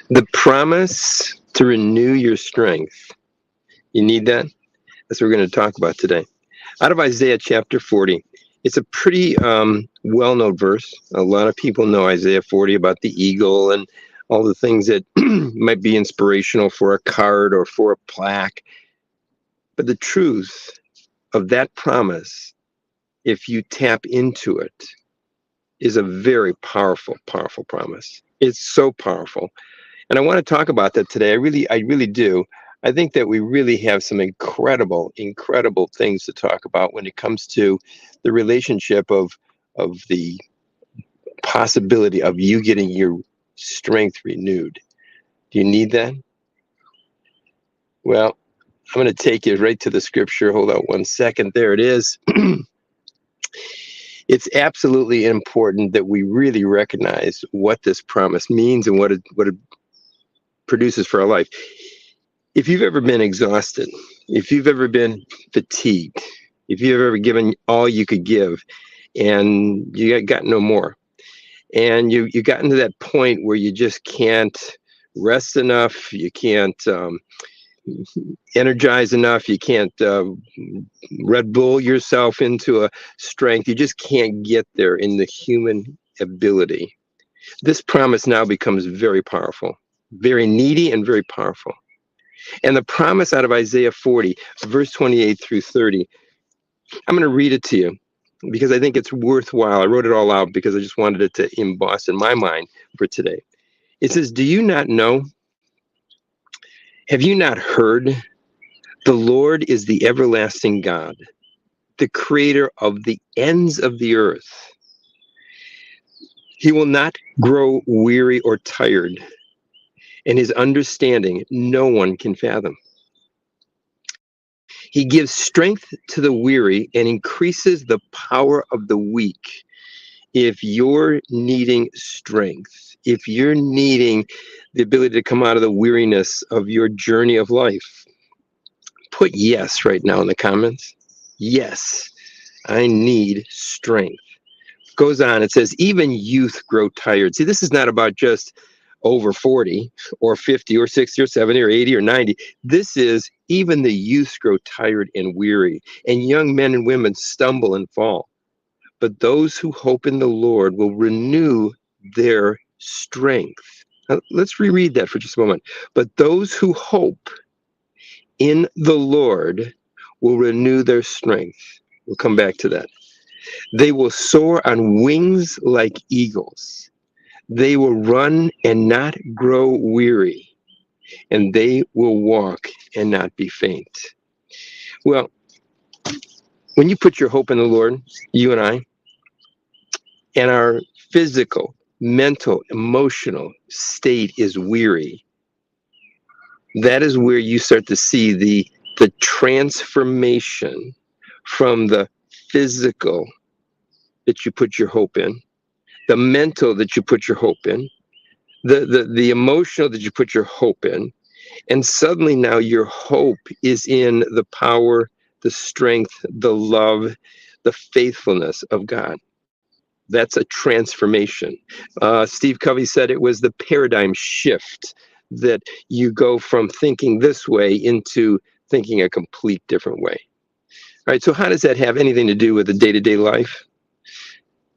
The promise to renew your strength. You need that? That's what we're going to talk about today. Out of Isaiah chapter 40. It's a pretty well-known verse. A lot of people know Isaiah 40 about the eagle and all the things that might be inspirational for a card or for a plaque. But the truth of that promise, if you tap into it, is a very powerful, powerful promise. It's so powerful. And I want to talk about that today. I really do. I think that we really have some incredible, incredible things to talk about when it comes to the relationship of the possibility of you getting your strength renewed. Do you need that? Well, I'm going to take you right to the scripture. Hold on one second. There it is. It's absolutely important that we really recognize what this promise means and what it produces for our life. If you've ever been exhausted, if you've ever been fatigued, if you've ever given all you could give and you got no more, and you gotten to that point where you just can't rest enough, you can't energize enough, you can't Red Bull yourself into a strength, you just can't get there in the human ability. This promise now becomes very powerful, very needy and very powerful. And the promise out of Isaiah 40, verse 28 through 30, I'm going to read it to you because I think it's worthwhile. I wrote it all out because I just wanted it to emboss in my mind for today. It says, "Do you not know? Have you not heard? The Lord is the everlasting God, the creator of the ends of the earth. He will not grow weary or tired, and his understanding no one can fathom. He gives strength to the weary and increases the power of the weak." If you're needing strength, if you're needing the ability to come out of the weariness of your journey of life, put yes right now in the comments. Yes, I need strength. Goes on, it says, even youth grow tired. See, this is not about just over 40 or 50 or 60 or 70 or 80 or 90. This is even the youth grow tired and weary, and young men and women stumble and fall. But those who hope in the Lord will renew their strength. Now, let's reread that for just a moment. But those who hope in the Lord will renew their strength. We'll come back to that. They will soar on wings like eagles. They will run and not grow weary, and they will walk and not be faint. Well, when you put your hope in the Lord, you and I, and our physical, mental, emotional state is weary, that is where you start to see the transformation from the physical that you put your hope in, the mental that you put your hope in, the emotional that you put your hope in, and suddenly now your hope is in the power, the strength, the love, the faithfulness of God. That's a transformation. Steve Covey said it was the paradigm shift, that you go from thinking this way into thinking a complete different way. All right, so how does that have anything to do with the day-to-day life?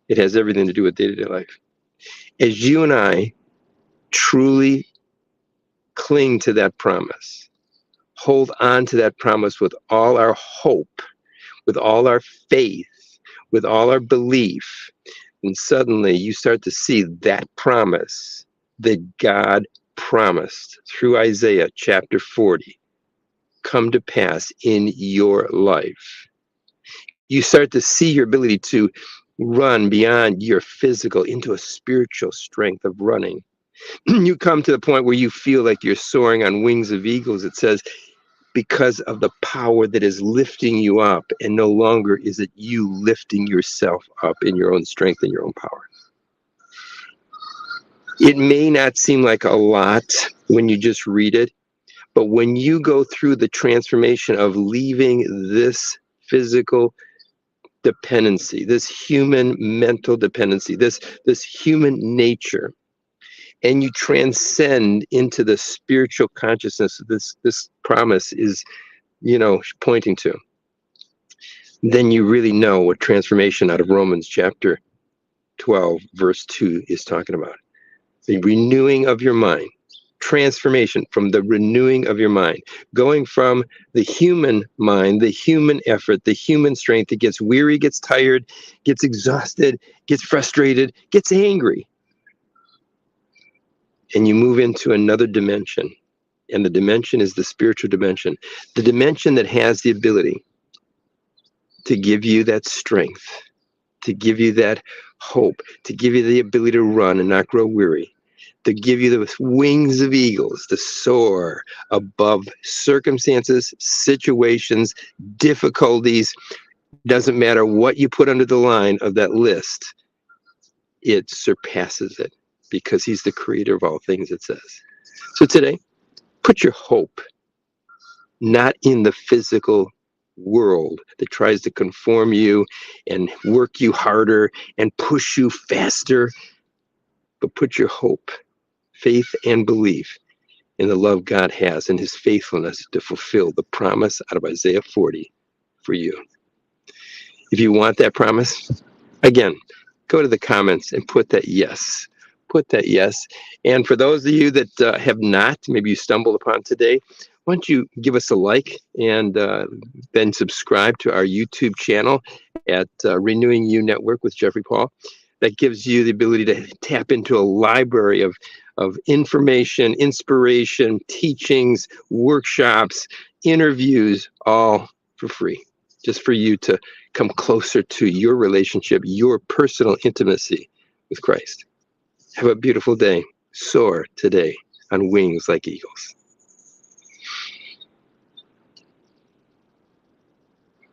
It has everything to do with day-to-day life. As you and I truly cling to that promise, hold on to that promise with all our hope, with all our faith, with all our belief, and suddenly you start to see that promise that God promised through Isaiah chapter 40 come to pass in your life. You start to see your ability to run beyond your physical into a spiritual strength of running. You come to the point where you feel like you're soaring on wings of eagles. It says, because of the power that is lifting you up, and no longer is it you lifting yourself up in your own strength and your own power. It may not seem like a lot when you just read it, but when you go through the transformation of leaving this physical dependency, this human mental dependency, this human nature, and you transcend into the spiritual consciousness this promise is, pointing to, then you really know what transformation out of Romans chapter 12, verse 2 is talking about. The renewing of your mind. Transformation from the renewing of your mind, going from the human mind, the human effort, the human strength that gets weary, gets tired, gets exhausted, gets frustrated, gets angry. And you move into another dimension. And the dimension is the spiritual dimension, the dimension that has the ability to give you that strength, to give you that hope, to give you the ability to run and not grow weary, to give you the wings of eagles, to soar above circumstances, situations, difficulties. Doesn't matter what you put under the line of that list, it surpasses it because he's the creator of all things, it says. So today, put your hope not in the physical world that tries to conform you and work you harder and push you faster, but put your hope, faith, and belief in the love God has and his faithfulness to fulfill the promise out of Isaiah 40 for you. If you want that promise, again, go to the comments and put that yes. Put that yes. And for those of you that have not, maybe you stumbled upon today, why don't you give us a like and then subscribe to our YouTube channel at Renewing You Network with Jeffrey Paul. That gives you the ability to tap into a library of information, inspiration, teachings, workshops, interviews, all for free, just for you to come closer to your relationship, your personal intimacy with Christ. Have a beautiful day. Soar today on wings like eagles.